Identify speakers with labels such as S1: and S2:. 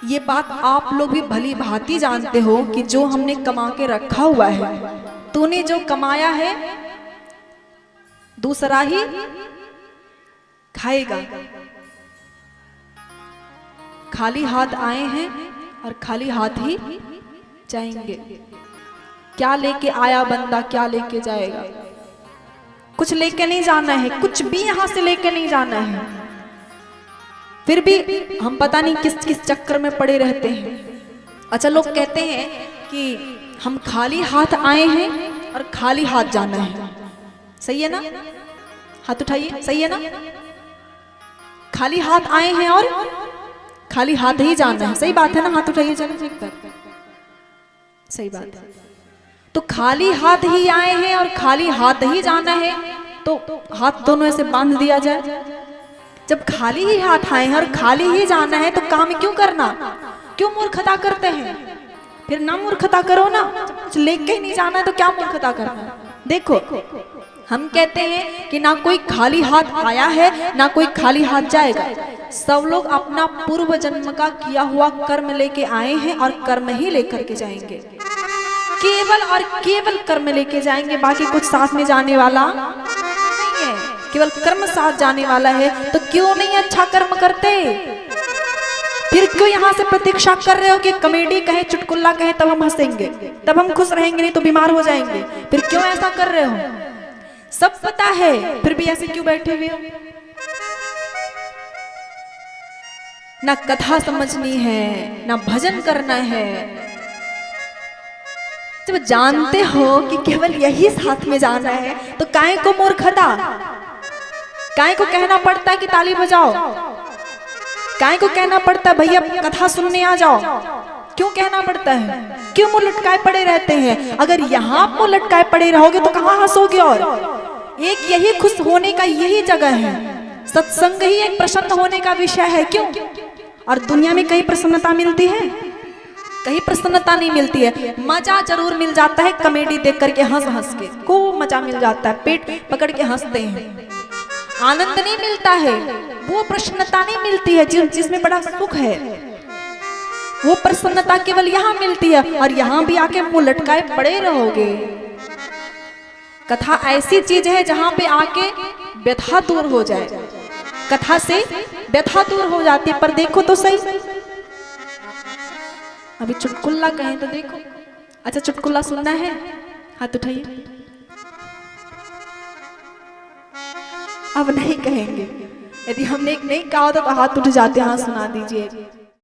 S1: ये बात आप लोग भी भली भांति जानते हो कि जो हमने कमा के रखा हुआ है, तूने जो कमाया है दूसरा ही खाएगा। खाली हाथ आए हैं और खाली हाथ ही जाएंगे। क्या लेके आया बंदा क्या लेके जाएगा? कुछ लेके नहीं जाना है, कुछ भी यहां से लेके नहीं जाना है। फिर भी हम पता नहीं किस किस चक्कर में पड़े रहते हैं। अच्छा, लोग कहते हैं कि हम खाली हाथ आए हैं और खाली हाथ जाना है। सही है ना? हाथ उठाइए, सही है ना? खाली हाथ आए हैं और खाली हाथ ही जाना है। सही बात है ना? हाथ उठाइए, चलो एक बार। सही बात है। तो खाली हाथ ही आए हैं और खाली हाथ ही जाना है, तो हाथ दोनों ऐसे बांध दिया जाए। जब खाली ही हाथ आए हैं और खाली ही जाना है तो काम क्यों करना? क्यों मूर्खता करते हैं? फिर ना मूर्खता करो ना। कुछ लेके ही नहीं जाना है तो क्या मूर्खता करना? देखो, हम कहते हैं कि ना कोई खाली हाथ आया है ना कोई खाली हाथ जाएगा। सब लोग अपना पूर्व जन्म का किया हुआ कर्म लेके आए हैं और कर्म ही लेकर के जाएंगे। केवल और केवल कर्म लेके जाएंगे, बाकी कुछ साथ में जाने वाला नहीं है। केवल कर्म साथ जाने वाला है। तो क्यों नहीं अच्छा कर्म करते? फिर क्यों यहाँ से प्रतीक्षा कर रहे हो कि कॉमेडी कहे, चुटकुल्ला कहे तब हम हंसेंगे, तब हम खुश रहेंगे, नहीं तो बीमार हो जाएंगे? फिर क्यों ऐसा कर रहे हो? सब पता है, फिर भी ऐसे क्यों बैठे हुए हो? ना कथा समझनी है ना भजन करना है। जब जानते हो कि केवल यही साथ में जाना है तो काहे को मूर्खता? काहे को कहना पड़ता है कि ताली बजाओ? काहे को कहना पड़ता है भैया कथा सुनने आ जाओ? क्यों कहना पड़ता है? क्यों मुंह लटकाए पड़े रहते हैं? अगर यहाँ मुंह लटकाए पड़े रहोगे तो कहाँ हंसोगे? और एक यही खुश होने का यही जगह है। सत्संग ही एक प्रसन्न होने का विषय है। क्यों? और दुनिया में कहीं प्रसन्नता मिलती है? कहीं प्रसन्नता नहीं मिलती है। मजा जरूर मिल जाता है कॉमेडी देख करके, हंस हंस के खूब मजा मिल जाता है, पेट पकड़ के हंसते हैं। आनंद नहीं मिलता है, वो प्रसन्नता नहीं मिलती है जिसमें बड़ा सुख है। वो प्रसन्नता केवल यहाँ मिलती है। और यहाँ भी आके मुंह लटकाए पड़े रहोगे। कथा ऐसी चीज है जहाँ पे आके व्यथा दूर हो जाए। कथा से व्यथा दूर हो जाती है। पर देखो तो सही, अभी चुटकुल्ला कहें तो देखो। अच्छा, चुटकुल्ला सुनना है? हाथ उठाइए। अब नहीं कहेंगे। यदि हमने एक नहीं कहा होता तो हाथ उठ जाते। हाँ, सुना दीजिए।